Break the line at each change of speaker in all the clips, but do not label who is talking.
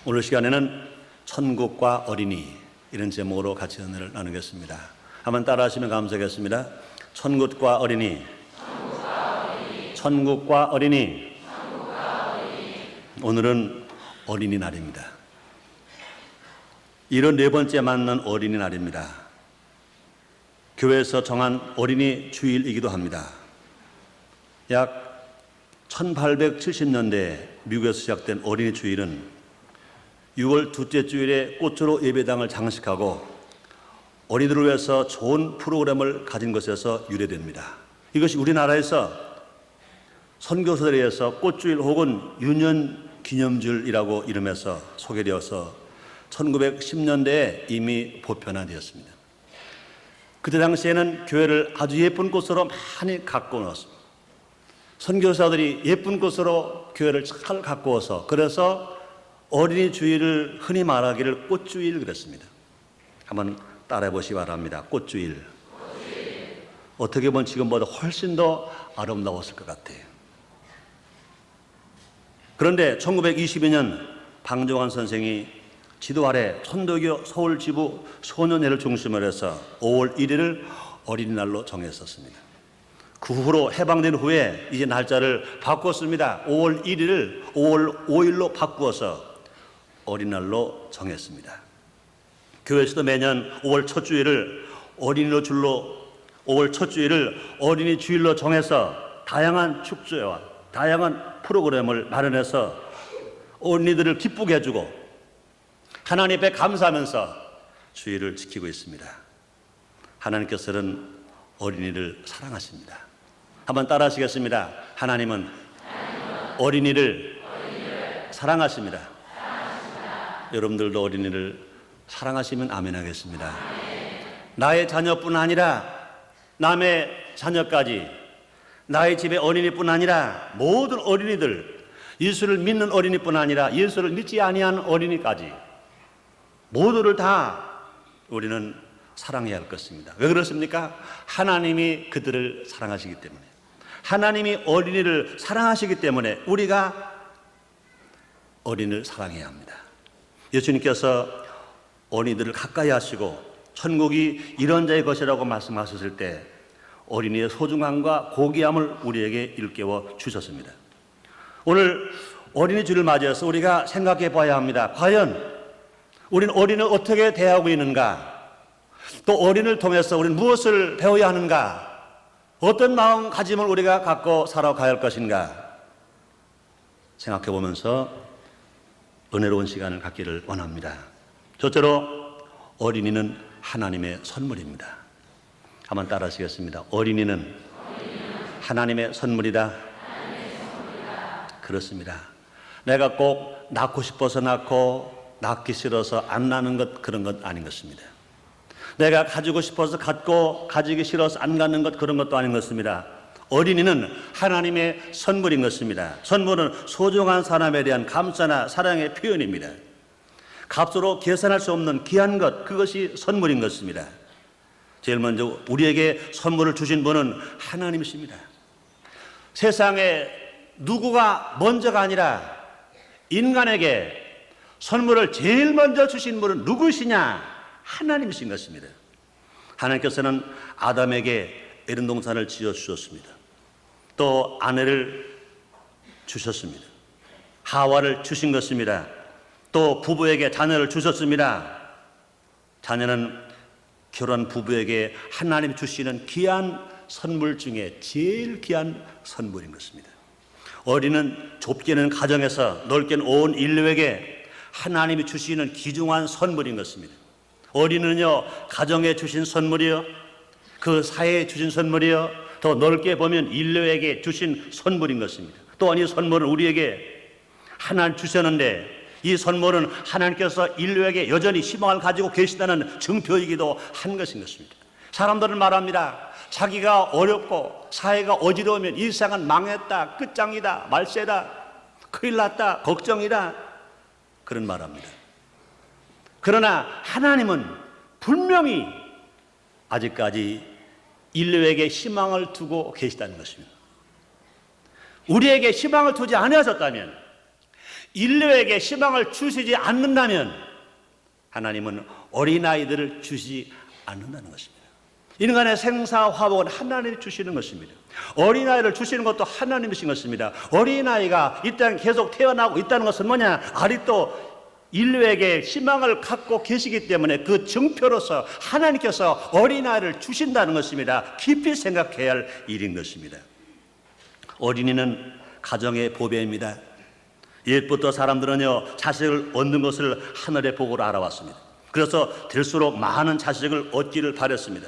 오늘 시간에는 천국과 어린이 이런 제목으로 같이 은혜를 나누겠습니다. 한번 따라하시면 감사하겠습니다. 천국과 어린이, 천국과 어린이. 오늘은 어린이날입니다. 74번째 맞는 어린이날입니다. 교회에서 정한 어린이 주일이기도 합니다. 약 1870년대 미국에서 시작된 어린이 주일은 6월 둘째 주일에 꽃으로 예배당을 장식하고 어린이들을 위해서 좋은 프로그램을 가진 것에서 유래됩니다. 이것이 우리나라에서 선교사들에 의해서 꽃주일 혹은 유년기념주일이라고 이름해서 소개되어서 1910년대에 이미 보편화되었습니다. 그때 당시에는 교회를 아주 예쁜 꽃으로 많이 가꾸어 놓았습니다. 선교사들이 예쁜 꽃으로 교회를 잘 가꾸어서 그래서 어린이 주일을 흔히 말하기를 꽃주일 그랬습니다. 한번 따라해 보시기 바랍니다. 꽃주일. 어떻게 보면 지금보다 훨씬 더 아름다웠을 것 같아요. 그런데 1922년 방종환 선생이 지도 아래 천도교 서울지부 소년회를 중심으로 해서 5월 1일을 어린이날로 정했었습니다. 그 후로 해방된 후에 이제 날짜를 바꿨습니다. 5월 1일을 5월 5일로 바꾸어서 어린이날로 정했습니다. 교회에서도 매년 5월 첫 주일을 어린이 주일로 정해서 다양한 축제와 다양한 프로그램을 마련해서 어린이들을 기쁘게 해주고 하나님 앞에 감사하면서 주일을 지키고 있습니다. 하나님께서는 어린이를 사랑하십니다. 한번 따라하시겠습니다. 하나님은 어린이를 사랑하십니다. 여러분들도 어린이를 사랑하시면 아멘 하겠습니다. 나의 자녀뿐 아니라 남의 자녀까지, 나의 집의 어린이뿐 아니라 모든 어린이들, 예수를 믿는 어린이뿐 아니라 예수를 믿지 아니한 어린이까지 모두를 다 우리는 사랑해야 할 것입니다. 왜 그렇습니까? 하나님이 그들을 사랑하시기 때문에, 하나님이 어린이를 사랑하시기 때문에 우리가 어린이를 사랑해야 합니다. 예수님께서 어린이들을 가까이 하시고 천국이 이런 자의 것이라고 말씀하셨을 때 어린이의 소중함과 고귀함을 우리에게 일깨워 주셨습니다. 오늘 어린이 주를 맞이해서 우리가 생각해 봐야 합니다. 과연 우리는 어린이를 어떻게 대하고 있는가? 또 어린이를 통해서 우리는 무엇을 배워야 하는가? 어떤 마음가짐을 우리가 갖고 살아가야 할 것인가? 생각해 보면서 은혜로운 시간을 갖기를 원합니다. 첫째로 어린이는 하나님의 선물입니다. 한번 따라 하시겠습니다. 어린이는 하나님의 선물이다. 그렇습니다. 내가 꼭 낳고 싶어서 낳고 낳기 싫어서 안 낳는 것, 그런 것 아닌 것입니다. 내가 가지고 싶어서 갖고 가지기 싫어서 안 갖는 것, 그런 것도 아닌 것입니다. 어린이는 하나님의 선물인 것입니다. 선물은 소중한 사람에 대한 감사나 사랑의 표현입니다. 값으로 계산할 수 없는 귀한 것, 그것이 선물인 것입니다. 제일 먼저 우리에게 선물을 주신 분은 하나님이십니다. 세상에 누구가 먼저가 아니라 인간에게 선물을 제일 먼저 주신 분은 누구시냐? 하나님이신 것입니다. 하나님께서는 아담에게 에덴 동산을 지어주셨습니다. 또 아내를 주셨습니다. 하와를 주신 것입니다. 또 부부에게 자녀를 주셨습니다. 자녀는 결혼 부부에게 하나님이 주시는 귀한 선물 중에 제일 귀한 선물인 것입니다. 어린이는 좁게는 가정에서 넓게는 온 인류에게 하나님이 주시는 귀중한 선물인 것입니다. 어린이는요, 가정에 주신 선물이요, 그 사회에 주신 선물이요, 더 넓게 보면 인류에게 주신 선물인 것입니다. 또한 이 선물은 우리에게 하나님 주셨는데 이 선물은 하나님께서 인류에게 여전히 희망을 가지고 계시다는 증표이기도 한 것인 것입니다. 사람들은 말합니다. 자기가 어렵고 사회가 어지러우면 이 세상은 망했다, 끝장이다, 말세다, 큰일 났다, 걱정이다, 그런 말합니다. 그러나 하나님은 분명히 아직까지 인류에게 희망을 두고 계시다는 것입니다. 우리에게 희망을 두지 않으셨다면 인류에게 희망을 주시지 않는다면 하나님은 어린아이들을 주시지 않는다는 것입니다. 인간의 생사화복은 하나님이 주시는 것입니다. 어린아이를 주시는 것도 하나님이신 것입니다. 어린아이가 이 땅에 계속 태어나고 있다는 것은 뭐냐? 아직도 인류에게 희망을 갖고 계시기 때문에 그 증표로서 하나님께서 어린아이를 주신다는 것입니다. 깊이 생각해야 할 일인 것입니다. 어린이는 가정의 보배입니다. 옛부터 사람들은요, 자식을 얻는 것을 하늘의 복으로 알아왔습니다. 그래서 될수록 많은 자식을 얻기를 바랬습니다.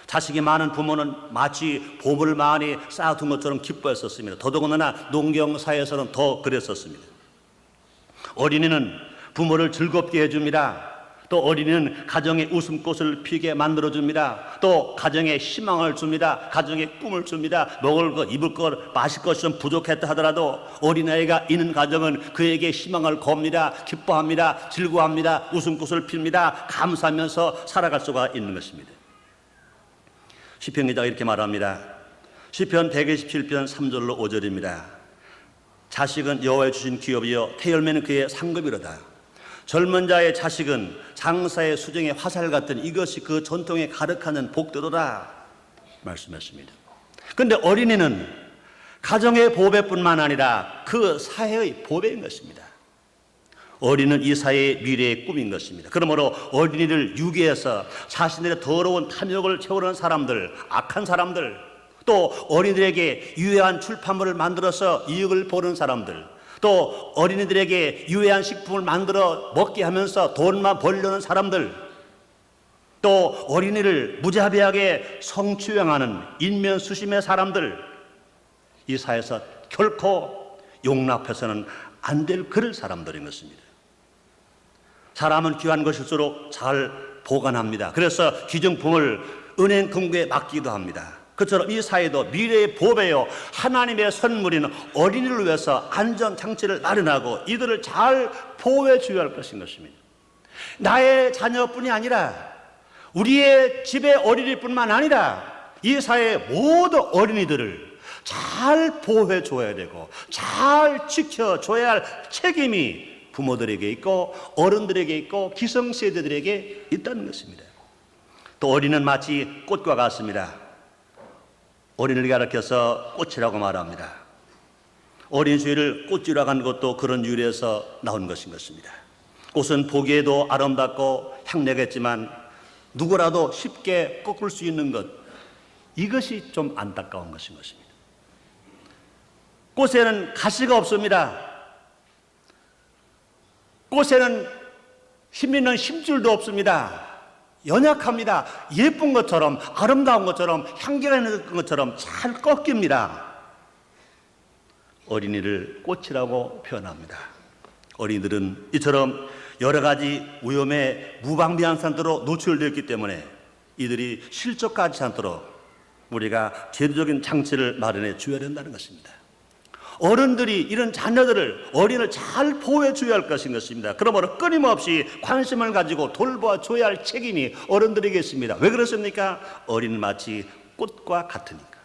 자식이 많은 부모는 마치 보물을 많이 쌓아둔 것처럼 기뻐했었습니다. 더더군다나 농경사에서는 더 그랬었습니다. 어린이는 부모를 즐겁게 해줍니다. 또 어린이는 가정의 웃음꽃을 피게 만들어줍니다. 또 가정에 희망을 줍니다. 가정에 꿈을 줍니다. 먹을 것, 입을 것, 마실 것이 좀 부족했다 하더라도 어린아이가 있는 가정은 그에게 희망을 겁니다. 기뻐합니다. 즐거워합니다. 웃음꽃을 핍니다. 감사하면서 살아갈 수가 있는 것입니다. 시편 기자가 이렇게 말합니다. 시편 127편 3절로 5절입니다. 자식은 여호와의 주신 기업이요 태열매는 그의 상급이로다. 젊은 자의 자식은 장사의 수정의 화살 같은 이것이 그 전통에 가득하는 복되도다 말씀했습니다. 그런데 어린이는 가정의 보배뿐만 아니라 그 사회의 보배인 것입니다. 어린이는 이 사회의 미래의 꿈인 것입니다. 그러므로 어린이를 유기해서 자신들의 더러운 탐욕을 채우는 사람들, 악한 사람들, 또 어린이들에게 유해한 출판물을 만들어서 이익을 보는 사람들, 또 어린이들에게 유해한 식품을 만들어 먹게 하면서 돈만 벌려는 사람들, 또 어린이를 무자비하게 성추행하는 인면수심의 사람들, 이 사회에서 결코 용납해서는 안 될 그럴 사람들인 것입니다. 사람은 귀한 것일수록 잘 보관합니다. 그래서 기증품을 은행 금고에 맡기도 합니다. 그처럼 이 사회도 미래의 보배요 하나님의 선물인 어린이를 위해서 안전장치를 마련하고 이들을 잘 보호해 줘야 할 것인 것입니다. 나의 자녀뿐이 아니라 우리의 집의 어린이뿐만 아니라 이 사회의 모든 어린이들을 잘 보호해 줘야 되고 잘 지켜줘야 할 책임이 부모들에게 있고 어른들에게 있고 기성세대들에게 있다는 것입니다. 또 어린이는 마치 꽃과 같습니다. 어린이를 가르쳐서 꽃이라고 말합니다. 어린 수위를 꽃이라고 한 것도 그런 유래에서 나온 것인 것입니다. 꽃은 보기에도 아름답고 향내겠지만 누구라도 쉽게 꺾을 수 있는 것, 이것이 좀 안타까운 것인 것입니다. 꽃에는 가시가 없습니다. 꽃에는 힘있는 힘줄도 없습니다. 연약합니다. 예쁜 것처럼 아름다운 것처럼 향기가 있는 것처럼 잘 꺾입니다. 어린이를 꽃이라고 표현합니다. 어린이들은 이처럼 여러 가지 위험에 무방비한 상태로 노출되었기 때문에 이들이 실족하지 않도록 우리가 제도적인 장치를 마련해 줘야 된다는 것입니다. 어른들이 이런 자녀들을 어린이를 잘 보호해 줘야 할 것인 것입니다. 그러므로 끊임없이 관심을 가지고 돌보아 줘야 할 책임이 어른들에게 있습니다. 왜 그렇습니까? 어린이는 마치 꽃과 같으니까,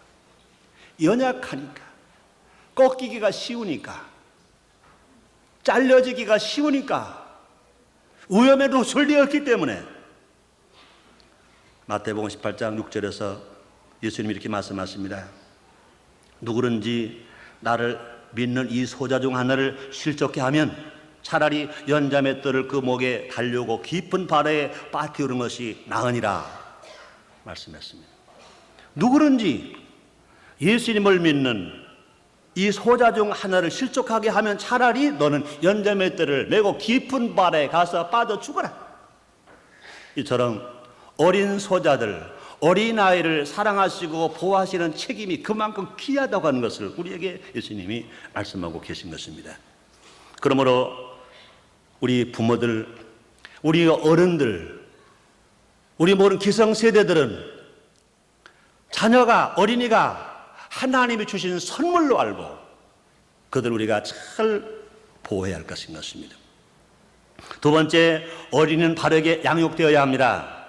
연약하니까, 꺾이기가 쉬우니까, 잘려지기가 쉬우니까, 위험에 노출되었기 때문에. 마태복음 18장 6절에서 예수님이 이렇게 말씀하십니다. 누구든지 나를 믿는 이 소자 중 하나를 실족케 하면 차라리 연자맷돌을 그 목에 달려고 깊은 바다에 빠뜨리는 것이 나으니라 말씀했습니다. 누구든지 예수님을 믿는 이 소자 중 하나를 실족하게 하면 차라리 너는 연자맷돌을 메고 깊은 바다에 가서 빠져 죽어라. 이처럼 어린 소자들, 어린아이를 사랑하시고 보호하시는 책임이 그만큼 귀하다고 하는 것을 우리에게 예수님이 말씀하고 계신 것입니다. 그러므로 우리 부모들, 우리 어른들, 우리 모든 기성세대들은 자녀가, 어린이가 하나님이 주신 선물로 알고 그들 우리가 잘 보호해야 할 것인 것입니다. 두 번째, 어린이는 바르게 양육되어야 합니다.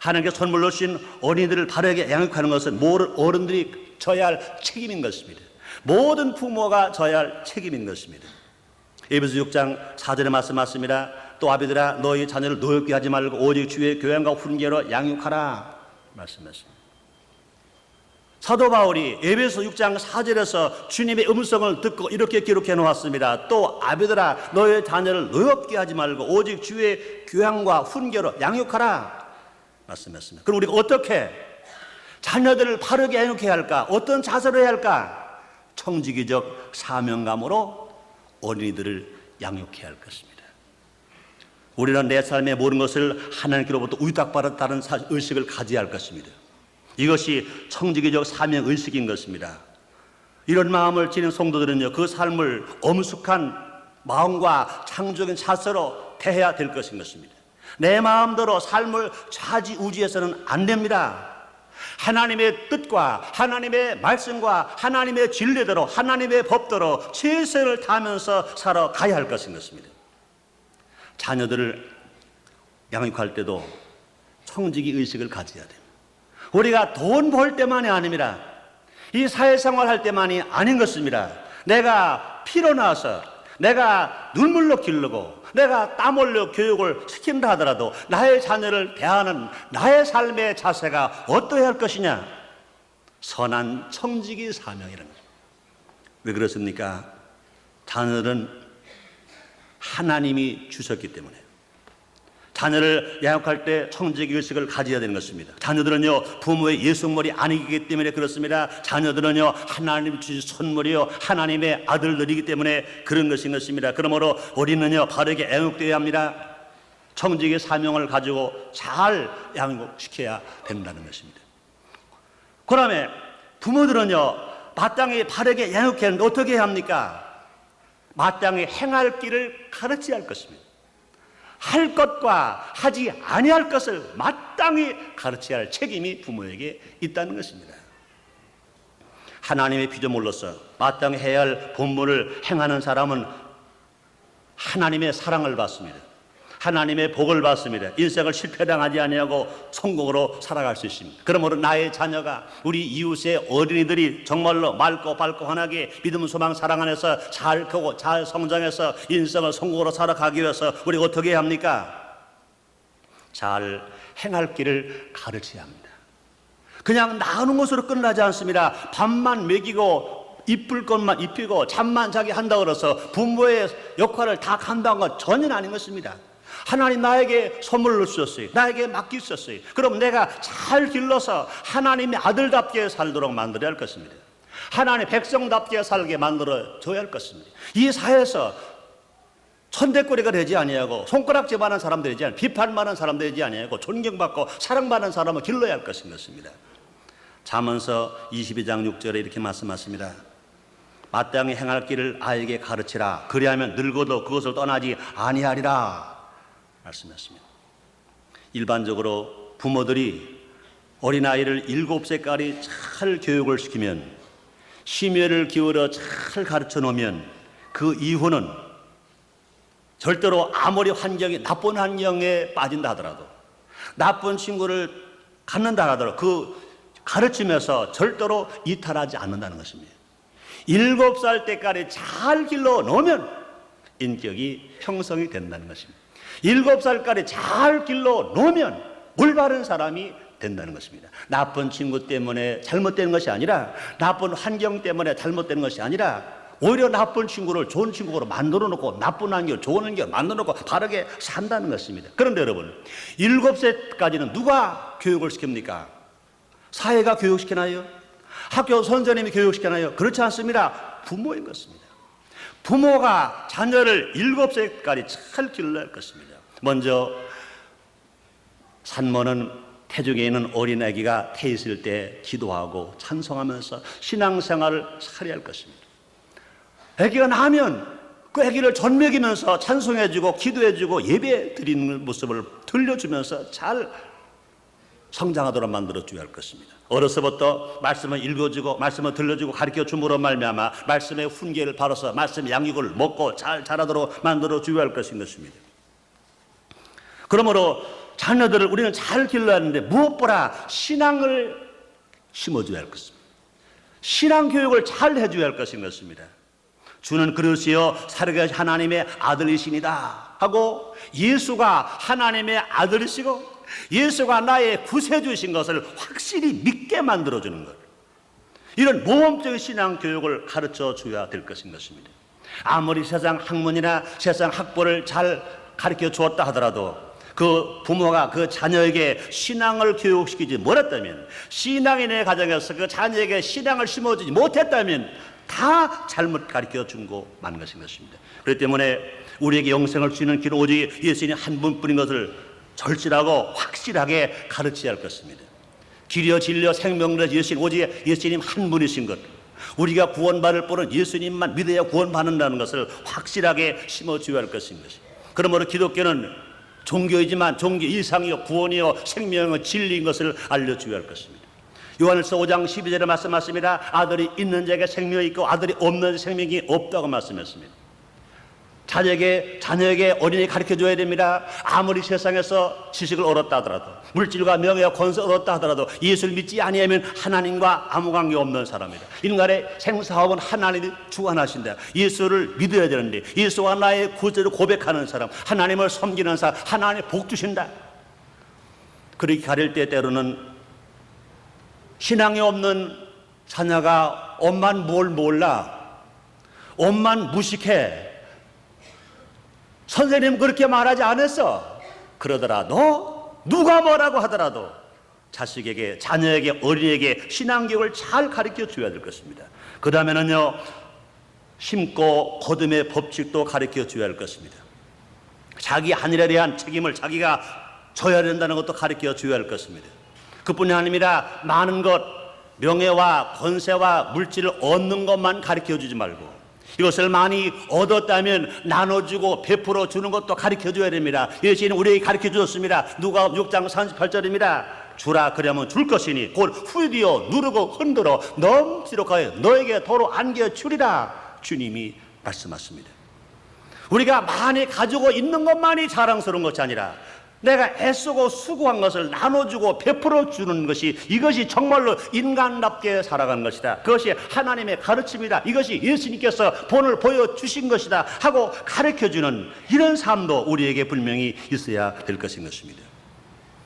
하나님께 선물로 주신 어린이들을 바르게 양육하는 것은 모든 어른들이 져야 할 책임인 것입니다. 모든 부모가 져야 할 책임인 것입니다. 에베소 6장 4절의 말씀 맞습니다. 또 아비들아 너희 자녀를 노엽게 하지 말고 오직 주의 교양과 훈계로 양육하라 말씀했습니다. 사도 바울이 에베소 6장 4절에서 주님의 음성을 듣고 이렇게 기록해 놓았습니다. 또 아비들아 너희 자녀를 노엽게 하지 말고 오직 주의 교양과 훈계로 양육하라 말씀했습니다. 그럼 우리가 어떻게 자녀들을 바르게 양육해야 할까? 어떤 자세로 해야 할까? 청지기적 사명감으로 어린이들을 양육해야 할 것입니다. 우리는 내 삶의 모든 것을 하나님께로부터 위탁받았다는 의식을 가져야 할 것입니다. 이것이 청지기적 사명의식인 것입니다. 이런 마음을 지닌 성도들은요, 그 삶을 엄숙한 마음과 창조적인 자세로 대해야 될 것인 것입니다. 내 마음대로 삶을 좌지우지해서는 안 됩니다. 하나님의 뜻과 하나님의 말씀과 하나님의 진리대로 하나님의 법대로 최선을 다하면서 살아가야 할 것인 것입니다. 자녀들을 양육할 때도 청지기 의식을 가져야 됩니다. 우리가 돈 벌 때만이 아닙니다. 이 사회생활 할 때만이 아닌 것입니다. 내가 피로 나서 내가 눈물로 기르고 내가 땀 흘려 교육을 시킨다 하더라도 나의 자녀를 대하는 나의 삶의 자세가 어떠해야 할 것이냐? 선한 청지기 사명이라는 거죠. 왜 그렇습니까? 자녀들은 하나님이 주셨기 때문에 자녀를 양육할 때 청지기 의식을 가져야 되는 것입니다. 자녀들은요 부모의 예속물이 아니기 때문에 그렇습니다. 자녀들은요 하나님이 주신 선물이요 하나님의 아들들이기 때문에 그런 것인 것입니다. 그러므로 우리는요 바르게 양육되어야 합니다. 청지기 사명을 가지고 잘 양육시켜야 된다는 것입니다. 그다음에 부모들은요 마땅히 바르게 양육해야 하는데 어떻게 해야 합니까? 마땅히 행할 길을 가르쳐야 할 것입니다. 할 것과 하지 아니할 것을 마땅히 가르쳐야 할 책임이 부모에게 있다는 것입니다. 하나님의 피조물로서 마땅히 해야 할 본분을 행하는 사람은 하나님의 사랑을 받습니다. 하나님의 복을 받습니다. 인생을 실패당하지 아니하고 성공으로 살아갈 수 있습니다. 그러므로 나의 자녀가 우리 이웃의 어린이들이 정말로 맑고 밝고 환하게 믿음, 소망, 사랑 안에서 잘 크고 잘 성장해서 인생을 성공으로 살아가기 위해서 우리가 어떻게 해야 합니까? 잘 행할 길을 가르쳐야 합니다. 그냥 나오는 것으로 끝나지 않습니다. 밥만 먹이고 이쁠 것만 입히고 잠만 자게 한다고 해서 부모의 역할을 다 감당한 건 전혀 아닌 것입니다. 하나님 나에게 선물을 주셨어요. 나에게 맡기셨어요. 그럼 내가 잘 길러서 하나님의 아들답게 살도록 만들어야 할 것입니다. 하나님의 백성답게 살게 만들어줘야 할 것입니다. 이 사회에서 천대꾸리가 되지 아니하고 손가락질만한 사람 되지 아니하고 비판만한 사람 되지 아니하고 존경받고 사랑받는 사람을 길러야 할 것인 것입니다. 잠언서 22장 6절에 이렇게 말씀하십니다. 마땅히 행할 길을 아이에게 가르치라. 그리하면 늙어도 그것을 떠나지 아니하리라 말씀했습니다. 일반적으로 부모들이 어린아이를 7살까지 잘 교육을 시키면 심혈을 기울여 잘 가르쳐 놓으면 그 이후는 절대로 아무리 환경이 나쁜 환경에 빠진다 하더라도 나쁜 친구를 갖는다 하더라도 그 가르치면서 절대로 이탈하지 않는다는 것입니다. 7살 때까지 잘 길러 놓으면 인격이 형성이 된다는 것입니다. 7살까지 잘 길러 놓으면 올바른 사람이 된다는 것입니다. 나쁜 친구 때문에 잘못되는 것이 아니라 나쁜 환경 때문에 잘못되는 것이 아니라 오히려 나쁜 친구를 좋은 친구로 만들어 놓고 나쁜 환경, 좋은 환경 만들어 놓고 바르게 산다는 것입니다. 그런데 여러분 7살까지는 누가 교육을 시킵니까? 사회가 교육시키나요? 학교 선생님이 교육시키나요? 그렇지 않습니다. 부모인 것입니다. 부모가 자녀를 7살까지 잘 길러야 할 것입니다. 먼저 산모는 태중에 있는 어린 아기가 태 있을 때 기도하고 찬송하면서 신앙생활을 살아야 할 것입니다. 아기가 나면 그 아기를 젖 먹이면서 찬송해주고 기도해주고 예배 드리는 모습을 들려주면서 잘 성장하도록 만들어줘야 할 것입니다. 어려서부터 말씀을 읽어주고 말씀을 들려주고 가르쳐줌으로 말미암아 말씀의 훈계를 바로서 말씀의 양육을 먹고 잘 자라도록 만들어줘야 할 것인 것입니다. 그러므로 자녀들을 우리는 잘 길러야 하는데 무엇보다 신앙을 심어줘야 할 것입니다. 신앙 교육을 잘 해줘야 할 것인 것입니다. 주는 그릇이요 살아계신 하나님의 아들이시니다 하고 예수가 하나님의 아들이시고 예수가 나의 구세주신 것을 확실히 믿게 만들어주는 것, 이런 모범적인 신앙 교육을 가르쳐 줘야 될 것인 것입니다. 아무리 세상 학문이나 세상 학벌을 잘 가르쳐 주었다 하더라도 그 부모가 그 자녀에게 신앙을 교육시키지 못했다면, 신앙인의 가정에서 그 자녀에게 신앙을 심어주지 못했다면 다 잘못 가르쳐 준 것만 것인 것입니다. 그렇기 때문에 우리에게 영생을 주시는 길은 오직 예수님 한 분뿐인 것을 절실하고 확실하게 가르쳐야 할 것입니다. 길이요 진리요 생명이라 예수님, 오직 예수님 한 분이신 것, 우리가 구원받을 분은 예수님만 믿어야 구원받는다는 것을 확실하게 심어줘야 할 것인 것입니다. 그러므로 기독교는 종교이지만 종교 이상이요 구원이요 생명이요 진리인 것을 알려줘야 할 것입니다. 요한일서 5장 12절에 말씀하십니다. 아들이 있는 자에게 생명이 있고 아들이 없는 생명이 없다고 말씀했습니다. 자녀에게 어린이 가르쳐줘야 됩니다. 아무리 세상에서 지식을 얻었다 하더라도, 물질과 명예와 권세를 얻었다 하더라도 예수를 믿지 아니하면 하나님과 아무 관계 없는 사람이다. 인간의 생사업은 하나님이 주관하신다. 예수를 믿어야 되는데, 예수와 나의 구주를 고백하는 사람, 하나님을 섬기는 사람, 하나님의 복 주신다. 그렇게 가릴 때 때로는 신앙이 없는 자녀가 엄만 뭘 몰라, 엄만 무식해, 선생님 그렇게 말하지 않았어, 그러더라도, 누가 뭐라고 하더라도 자식에게, 자녀에게, 어린이에게 신앙교육을 잘 가르쳐 줘야 될 것입니다. 그 다음에는요, 심고 거듭의 법칙도 가르쳐 줘야 할 것입니다. 자기 하늘에 대한 책임을 자기가 져야 된다는 것도 가르쳐 줘야 할 것입니다. 그뿐이 아닙니다. 많은 것, 명예와 권세와 물질을 얻는 것만 가르쳐 주지 말고 이것을 많이 얻었다면 나눠주고 베풀어 주는 것도 가르쳐줘야 됩니다. 예수님은 우리에게 가르쳐 주셨습니다. 누가복음 6장 38절입니다. 주라 그러면 줄 것이니 곧 후디어 누르고 흔들어 넘치도록 하여 너에게 도로 안겨주리라. 주님이 말씀하십니다. 우리가 많이 가지고 있는 것만이 자랑스러운 것이 아니라 내가 애쓰고 수고한 것을 나눠주고 베풀어 주는 것이, 이것이 정말로 인간답게 살아가는 것이다. 그것이 하나님의 가르침이다. 이것이 예수님께서 본을 보여주신 것이다 하고 가르쳐주는 이런 삶도 우리에게 분명히 있어야 될 것인 것입니다.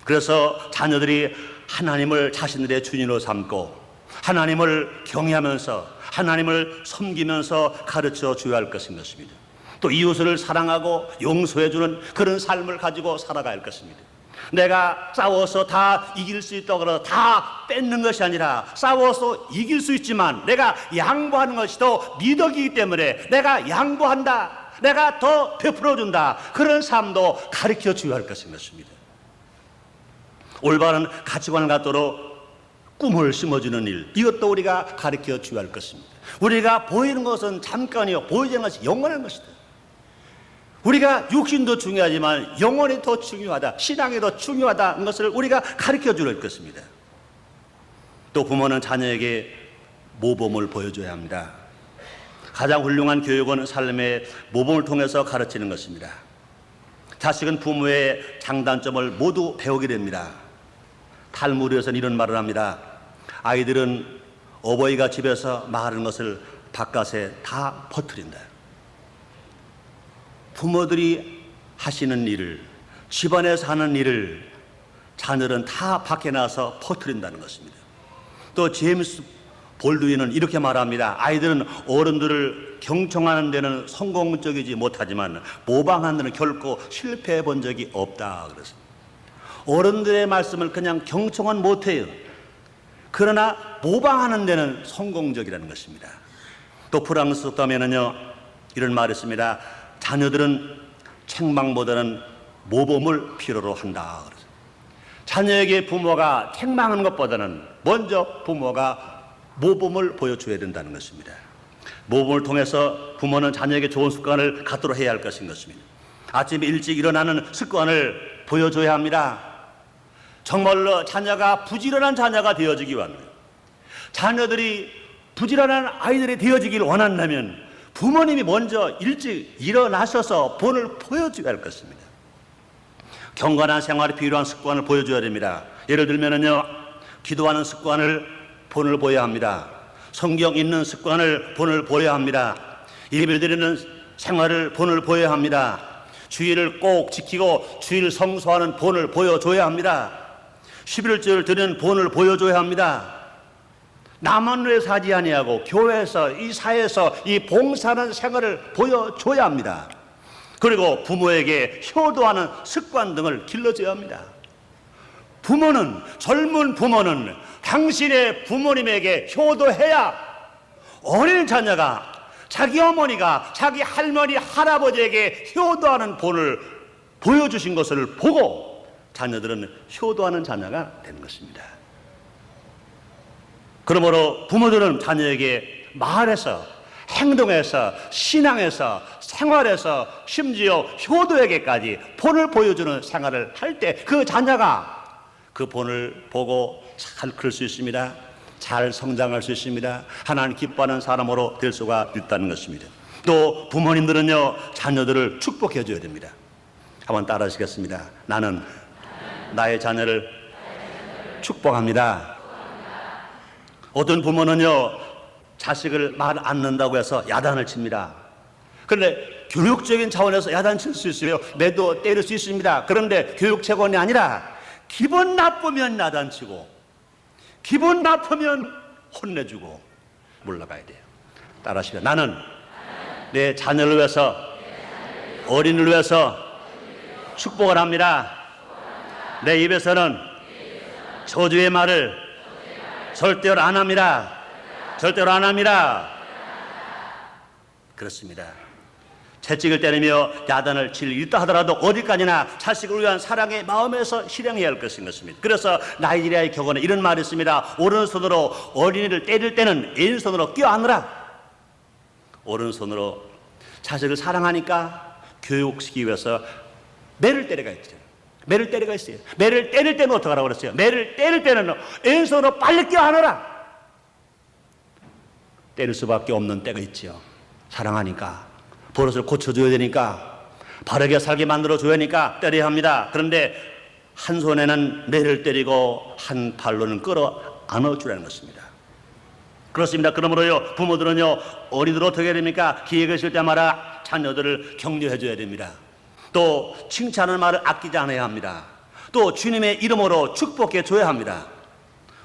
그래서 자녀들이 하나님을 자신들의 주인으로 삼고 하나님을 경외하면서 하나님을 섬기면서 가르쳐 줘야 할 것인 것입니다. 또 이웃을 사랑하고 용서해주는 그런 삶을 가지고 살아가야 할 것입니다. 내가 싸워서 다 이길 수 있다고 해서 다 뺏는 것이 아니라 싸워서 이길 수 있지만 내가 양보하는 것이 더 미덕이기 때문에 내가 양보한다, 내가 더 베풀어준다, 그런 삶도 가르쳐 줘야 할 것인 것입니다. 올바른 가치관을 갖도록 꿈을 심어주는 일, 이것도 우리가 가르쳐 줘야 할 것입니다. 우리가 보이는 것은 잠깐이요, 보이지 않는 것이 영원한 것이다. 우리가 육신도 중요하지만 영혼이 더 중요하다, 신앙이 더 중요하다는 것을 우리가 가르쳐 줄 것입니다. 또 부모는 자녀에게 모범을 보여줘야 합니다. 가장 훌륭한 교육은 삶의 모범을 통해서 가르치는 것입니다. 자식은 부모의 장단점을 모두 배우게 됩니다. 탈무드에서는 이런 말을 합니다. 아이들은 어버이가 집에서 말하는 것을 바깥에 다 퍼뜨린다. 부모들이 하시는 일을, 집안에서 하는 일을 자녀는 다 밖에 나와서 퍼뜨린다는 것입니다. 또 제임스 볼드윈은 이렇게 말합니다. 아이들은 어른들을 경청하는 데는 성공적이지 못하지만 모방하는 데는 결코 실패해 본 적이 없다. 그래서 어른들의 말씀을 그냥 경청은 못해요. 그러나 모방하는 데는 성공적이라는 것입니다. 또 프랑스 속담에는요, 이런 말이 있습니다. 자녀들은 책망보다는 모범을 필요로 한다. 자녀에게 부모가 책망하는 것보다는 먼저 부모가 모범을 보여줘야 된다는 것입니다. 모범을 통해서 부모는 자녀에게 좋은 습관을 갖도록 해야 할 것인 것입니다. 아침에 일찍 일어나는 습관을 보여줘야 합니다. 정말로 자녀가 부지런한 자녀가 되어지기 원합니다. 자녀들이 부지런한 아이들이 되어지길 원한다면 부모님이 먼저 일찍 일어나셔서 본을 보여줘야 할 것입니다. 경건한 생활에 필요한 습관을 보여줘야 됩니다. 예를 들면은요, 기도하는 습관을 본을 보여야 합니다. 성경 읽는 습관을 본을 보여야 합니다. 예배드리는 생활을 본을 보여야 합니다. 주일을 꼭 지키고 주일 성수하는 본을 보여줘야 합니다. 11조를 드리는 본을 보여줘야 합니다. 나만 위해서 하지 아니하고 교회에서 이 사회에서 이 봉사하는 생활을 보여줘야 합니다. 그리고 부모에게 효도하는 습관 등을 길러줘야 합니다. 부모는, 젊은 부모는 당신의 부모님에게 효도해야 어린 자녀가 자기 어머니가 자기 할머니, 할아버지에게 효도하는 본을 보여주신 것을 보고 자녀들은 효도하는 자녀가 되는 것입니다. 그러므로 부모들은 자녀에게 말에서, 행동에서, 신앙에서, 생활에서, 심지어 효도에게까지 본을 보여주는 생활을 할 때 그 자녀가 그 본을 보고 잘 클 수 있습니다. 잘 성장할 수 있습니다. 하나님 기뻐하는 사람으로 될 수가 있다는 것입니다. 또 부모님들은요, 자녀들을 축복해 줘야 됩니다. 한번 따라 하시겠습니다. 나는 나의 자녀를 축복합니다. 어떤 부모는요, 자식을 말 안 듣는다고 해서 야단을 칩니다. 그런데 교육적인 차원에서 야단 칠 수 있어요. 매도 때릴 수 있습니다. 그런데 교육 차원이 아니라 기분 나쁘면 야단치고 기분 나쁘면 혼내주고 물러가야 돼요. 따라하시면 나는 내 자녀를 위해서, 어린이를 위해서 축복을 합니다. 내 입에서는 저주의 말을 절대로 안 합니다. 절대로 안 합니다. 그렇습니다. 채찍을 때리며 야단을 칠 있다 하더라도 어디까지나 자식을 위한 사랑의 마음에서 실행해야 할 것인 것입니다. 그래서 나이지리아의 격언에 이런 말이 있습니다. 오른손으로 어린이를 때릴 때는 왼손으로 껴안으라. 오른손으로 자식을 사랑하니까 교육시키기 위해서 매를 때려가 있죠. 매를 때려가 있어요. 매를 때릴 때는 어떻게 하라고 그랬어요? 매를 때릴 때는 왼손으로 빨리 껴안으라. 때릴 수밖에 없는 때가 있죠. 사랑하니까. 버릇을 고쳐줘야 되니까, 바르게 살게 만들어줘야 하니까 때려야 합니다. 그런데 한 손에는 매를 때리고 한 발로는 끌어 안아주라는 것입니다. 그렇습니다. 그러므로요, 부모들은요, 어린이들 어떻게 해야 됩니까? 기회가 있을 때마다 자녀들을 격려해줘야 됩니다. 또 칭찬하는 말을 아끼지 않아야 합니다. 또 주님의 이름으로 축복해줘야 합니다.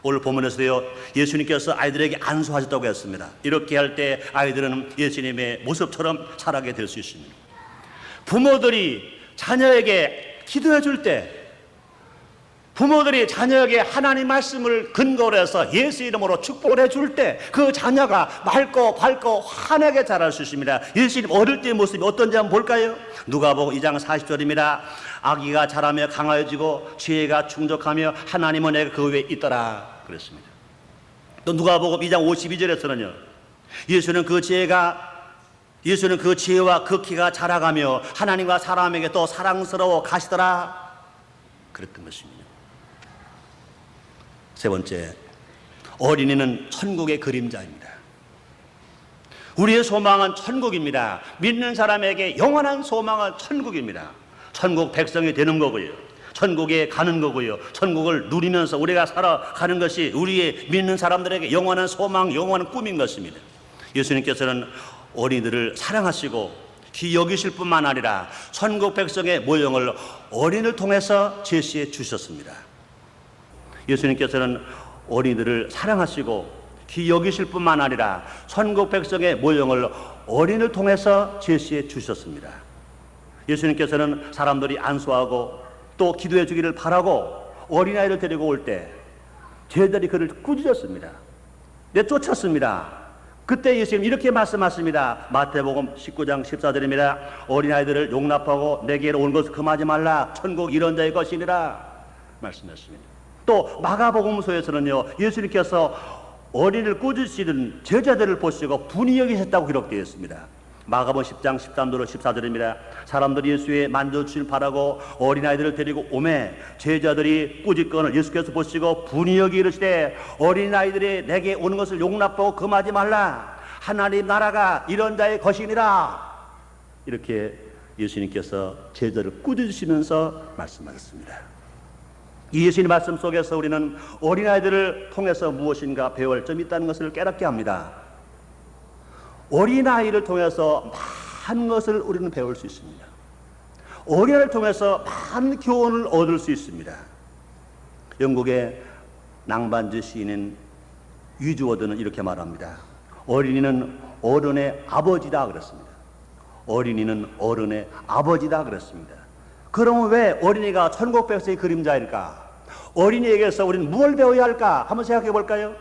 오늘 본문에서요, 예수님께서 아이들에게 안수하셨다고 했습니다. 이렇게 할 때 아이들은 예수님의 모습처럼 자라게 될 수 있습니다. 부모들이 자녀에게 기도해 줄 때, 부모들이 자녀에게 하나님 말씀을 근거로 해서 예수 이름으로 축복을 해줄 때 그 자녀가 맑고 밝고 환하게 자랄 수 있습니다. 예수님 어릴 때의 모습이 어떤지 한번 볼까요? 누가복음 2장 40절입니다. 아기가 자라며 강하여지고 지혜가 충족하며 하나님은 내가 그 위에 있더라 그랬습니다. 또 누가복음 2장 52절에서는요, 예수는 그 지혜와 그 키가 자라가며 하나님과 사람에게 또 사랑스러워 가시더라 그랬던 것입니다. 세 번째, 어린이는 천국의 그림자입니다. 우리의 소망은 천국입니다. 믿는 사람에게 영원한 소망은 천국입니다. 천국 백성이 되는 거고요, 천국에 가는 거고요, 천국을 누리면서 우리가 살아가는 것이 우리의 믿는 사람들에게 영원한 소망, 영원한 꿈인 것입니다. 예수님께서는 어린이들을 사랑하시고 귀히 여기실 뿐만 아니라 천국 백성의 모형을 어린이를 통해서 제시해 주셨습니다. 예수님께서는 어린이들을 사랑하시고 귀히 여기실 뿐만 아니라 천국 백성의 모형을 어린이를 통해서 제시해 주셨습니다. 예수님께서는 사람들이 안수하고 또 기도해 주기를 바라고 어린아이를 데리고 올 때 제자들이 그를 꾸짖었습니다. 내쫓았습니다. 그때 예수님 이렇게 말씀하십니다. 마태복음 19장 14절입니다. 어린아이들을 용납하고 내게로 오는 것을 금하지 말라. 천국 이런 자의 것이니라 말씀했습니다. 또 마가복음서에서는요, 예수님께서 어린이를 꾸짖으시는 제자들을 보시고 분이 여기셨다고 기록되어 있습니다. 마가복음 10장 13절로 14절입니다. 사람들이 예수의 만져주시길 바라고 어린아이들을 데리고 오매 제자들이 꾸짖건을 예수께서 보시고 분이 여기 이르시되 어린아이들이 내게 오는 것을 용납하고 금하지 말라. 하나님 나라가 이런 자의 것이니라. 이렇게 예수님께서 제자를 꾸짖으시면서 말씀하셨습니다. 이 예수님 말씀 속에서 우리는 어린아이들을 통해서 무엇인가 배울 점이 있다는 것을 깨닫게 합니다. 어린아이를 통해서 많은 것을 우리는 배울 수 있습니다. 어린아이를 통해서 많은 교훈을 얻을 수 있습니다. 영국의 낭반주 시인인 위즈워드는 이렇게 말합니다. 어린이는 어른의 아버지다 그랬습니다. 어린이는 어른의 아버지다 그랬습니다. 그러면 왜 어린이가 천국 백성의 그림자일까? 어린이에게서 우리는 무엇을 배워야 할까? 한번 생각해 볼까요?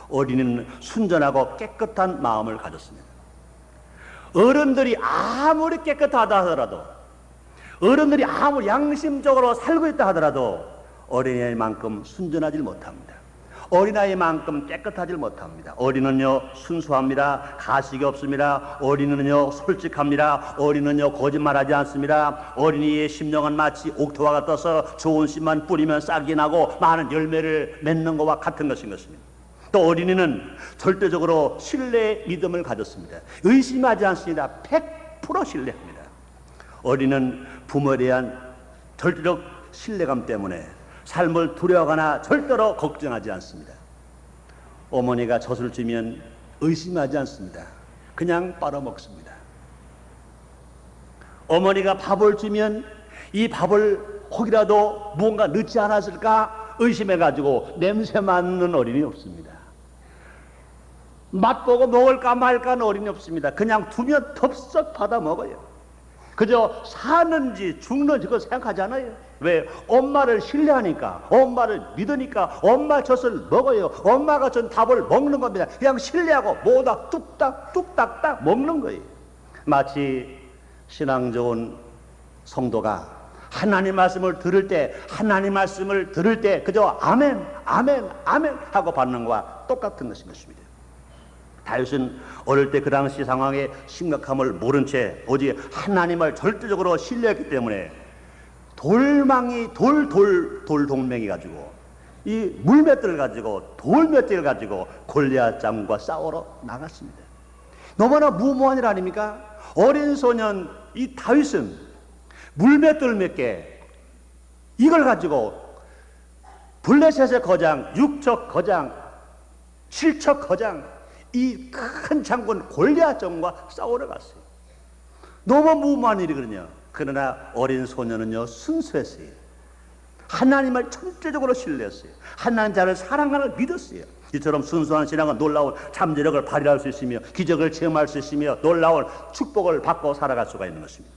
어린이는 순전하고 깨끗한 마음을 가졌습니다. 어른들이 아무리 깨끗하다 하더라도, 어른들이 아무리 양심적으로 살고 있다 하더라도 어린아이만큼 순전하지 못합니다. 어린아이만큼 깨끗하지 못합니다. 어린이는요 순수합니다. 가식이 없습니다. 어린이는요 솔직합니다. 어린이는요 거짓말하지 않습니다. 어린이의 심령은 마치 옥토와 같아서 좋은 씨만 뿌리면 싹이 나고 많은 열매를 맺는 것과 같은 것인 것입니다. 또 어린이는 절대적으로 신뢰의 믿음을 가졌습니다. 의심하지 않습니다. 100% 신뢰합니다. 어린이는 부모에 대한 절대적 신뢰감 때문에 삶을 두려워하거나 절대로 걱정하지 않습니다. 어머니가 젖을 주면 의심하지 않습니다. 그냥 빨아먹습니다. 어머니가 밥을 주면 이 밥을 혹이라도 무언가 넣지 않았을까 의심해가지고 냄새 맡는 어린이 없습니다. 맛보고 먹을까 말까 어린이 없습니다. 그냥 두면 덥석 받아 먹어요. 그저 사는지 죽는지 그거 생각하지 않아요. 왜? 엄마를 신뢰하니까, 엄마를 믿으니까 엄마 젖을 먹어요. 엄마가 준 답을 먹는 겁니다. 그냥 신뢰하고 뭐다 뚝딱 뚝딱딱 먹는 거예요. 마치 신앙 좋은 성도가 하나님 말씀을 들을 때, 하나님 말씀을 들을 때 그저 아멘 아멘 아멘 하고 받는 것과 똑같은 것입니다. 다윗은 어릴 때 그 당시 상황의 심각함을 모른 채 오직 하나님을 절대적으로 신뢰했기 때문에 돌망이 돌동맹이 가지고 이 물맷들을 가지고 돌맷들을 가지고 골리앗 장군과 싸우러 나갔습니다. 너무나 무모한 일 아닙니까? 어린 소년 이 다윗은 물맷돌 몇 개 이걸 가지고 블레셋의 거장, 육척 거장, 칠척 거장 이 큰 장군 골리앗 장군과 싸우러 갔어요. 너무 무모한 일이거든요. 그러나 어린 소년은요 순수했어요. 하나님을 전적으로 신뢰했어요. 하나님 자를 사랑하는 믿었어요. 이처럼 순수한 신앙은 놀라운 잠재력을 발휘할 수 있으며 기적을 체험할 수 있으며 놀라운 축복을 받고 살아갈 수가 있는 것입니다.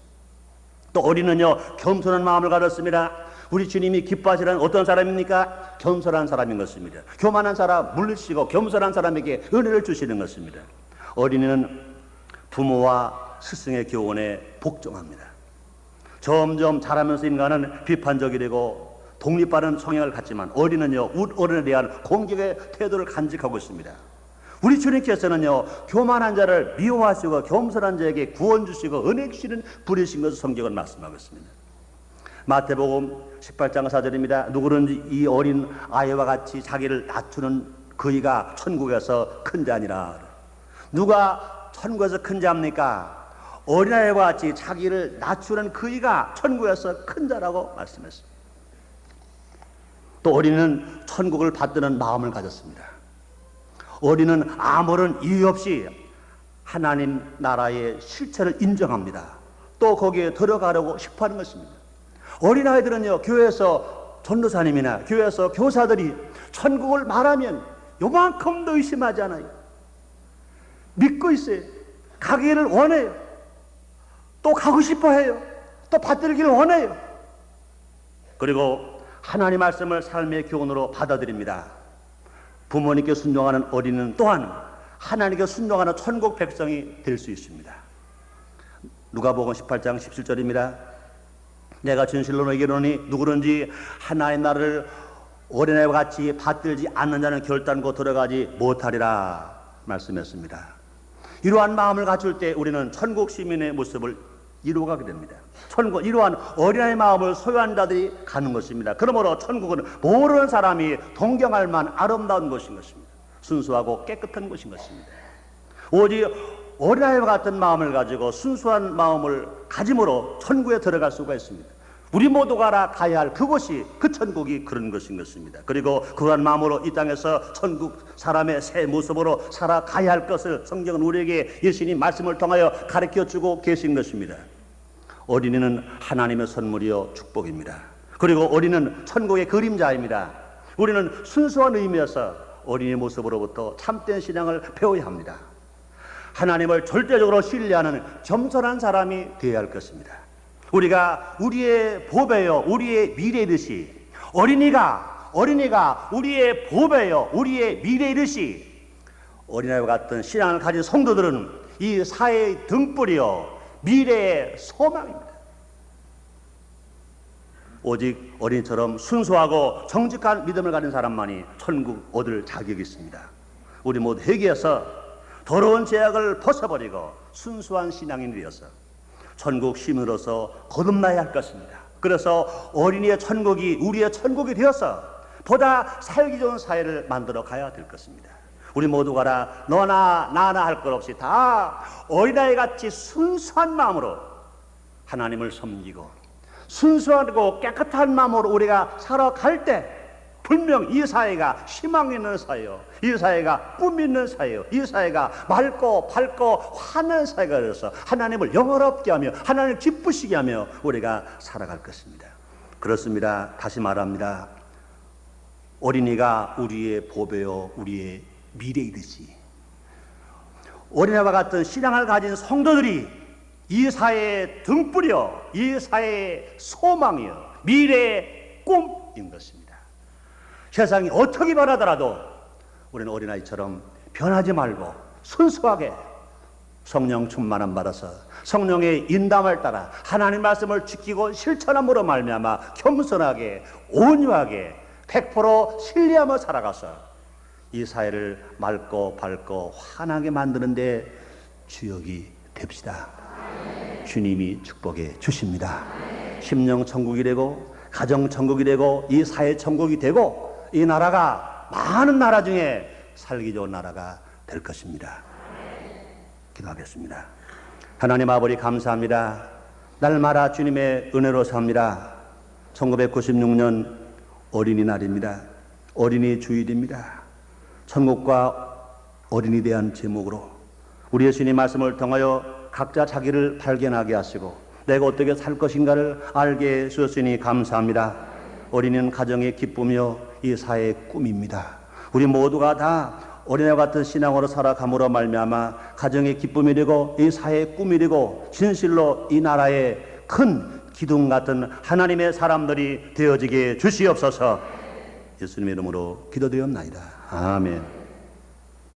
또 어린은요 겸손한 마음을 가졌습니다. 우리 주님이 기뻐하시는 어떤 사람입니까? 겸손한 사람인 것입니다. 교만한 사람 물리치고 겸손한 사람에게 은혜를 주시는 것입니다. 어린이는 부모와 스승의 교훈에 복종합니다. 점점 자라면서 인간은 비판적이 되고 독립하는 성향을 갖지만 어린이는요 어른에 대한 공격의 태도를 간직하고 있습니다. 우리 주님께서는요 교만한 자를 미워하시고 겸손한 자에게 구원 주시고 은혜 주시는 분이신 것을 성경은 말씀하고 있습니다. 마태복음 18장 4절입니다. 누구든지 이 어린 아이와 같이 자기를 낮추는 그이가 천국에서 큰 자니라. 누가 천국에서 큰 자입니까? 어린아이와 같이 자기를 낮추는 그이가 천국에서 큰 자라고 말씀했습니다. 또 어린이는 천국을 받드는 마음을 가졌습니다. 어린이는 아무런 이유 없이 하나님 나라의 실체를 인정합니다. 또 거기에 들어가려고 싶어하는 것입니다. 어린아이들은요 교회에서 전도사님이나 교회에서 교사들이 천국을 말하면 요만큼도 의심하지 않아요. 믿고 있어요. 가기를 원해요. 또 가고 싶어해요. 또 받들기를 원해요. 그리고 하나님 말씀을 삶의 교훈으로 받아들입니다. 부모님께 순종하는 어린이는 또한 하나님께 순종하는 천국 백성이 될 수 있습니다. 누가복음 18장 17절입니다. 내가 진실로 너에게 이르노니 누구든지 하나님 나라를 어린아이와 같이 받들지 않는 자는 결단코 들어가지 못하리라 말씀했습니다. 이러한 마음을 갖출 때 우리는 천국 시민의 모습을 이루어가게 됩니다. 천국, 이러한 어린아이 마음을 소유한 자들이 가는 것입니다. 그러므로 천국은 모르는 사람이 동경할 만한 아름다운 곳인 것입니다. 순수하고 깨끗한 곳인 것입니다. 오직 어린아이와 같은 마음을 가지고 순수한 마음을 가짐으로 천국에 들어갈 수가 있습니다. 우리 모두가 가야 할 그곳이, 그 천국이 그런 것인 것입니다. 그리고 그러한 마음으로 이 땅에서 천국 사람의 새 모습으로 살아가야 할 것을 성경은 우리에게 예수님 말씀을 통하여 가르쳐주고 계신 것입니다. 어린이는 하나님의 선물이요 축복입니다. 그리고 어린이는 천국의 그림자입니다. 우리는 순수한 의미에서 어린이 모습으로부터 참된 신앙을 배워야 합니다. 하나님을 절대적으로 신뢰하는 겸손한 사람이 되어야 할 것입니다. 우리가 우리의 보배요 우리의 미래이듯이, 어린이가 우리의 보배요 우리의 미래이듯이, 어린아이와 같은 신앙을 가진 성도들은 이 사회의 등불이요 미래의 소망입니다. 오직 어린이처럼 순수하고 정직한 믿음을 가진 사람만이 천국 얻을 자격이 있습니다. 우리 모두 회개해서 더러운 죄악을 벗어버리고 순수한 신앙인이 되어서 천국 시민으로서 거듭나야 할 것입니다. 그래서 어린이의 천국이 우리의 천국이 되어서 보다 살기 좋은 사회를 만들어 가야 될 것입니다. 우리 모두가 너나 나나 할 것 없이 다 어린아이 같이 순수한 마음으로 하나님을 섬기고 순수하고 깨끗한 마음으로 우리가 살아갈 때 분명 이 사회가 희망 있는 사회요, 이 사회가 꿈 있는 사회요, 이 사회가 맑고 밝고 환한 사회가 되어서 하나님을 영화롭게 하며 하나님을 기쁘시게 하며 우리가 살아갈 것입니다. 그렇습니다. 다시 말합니다. 어린이가 우리의 보배요 우리의 미래이듯이, 어린이와 같은 신앙을 가진 성도들이 이 사회의 등불이요 이 사회의 소망이요 미래의 꿈인 것입니다. 세상이 어떻게 변하더라도 우리는 어린아이처럼 변하지 말고 순수하게 성령 충만함 받아서 성령의 인담을 따라 하나님 말씀을 지키고 실천함으로 말미암아 겸손하게 온유하게 100% 신뢰하며 살아가서 이 사회를 맑고 밝고 환하게 만드는 데 주역이 됩시다. 주님이 축복해 주십니다. 심령 천국이 되고 가정 천국이 되고 이 사회 천국이 되고 이 나라가 많은 나라 중에 살기 좋은 나라가 될 것입니다. 기도하겠습니다. 하나님 아버지 감사합니다. 날마다 주님의 은혜로 삽니다. 1996년 어린이날입니다. 어린이 주일입니다. 천국과 어린이에 대한 제목으로 우리 예수님 말씀을 통하여 각자 자기를 발견하게 하시고 내가 어떻게 살 것인가를 알게 해주셨으니 감사합니다. 어린이는 가정의 기쁨이요 이 사회의 꿈입니다. 우리 모두가 다 어린이와 같은 신앙으로 살아감으로 말미암아 가정의 기쁨이 되고 이 사회의 꿈이 되고 진실로 이 나라의 큰 기둥 같은 하나님의 사람들이 되어지게 주시옵소서. 예수님의 이름으로 기도드렸나이다. 아멘.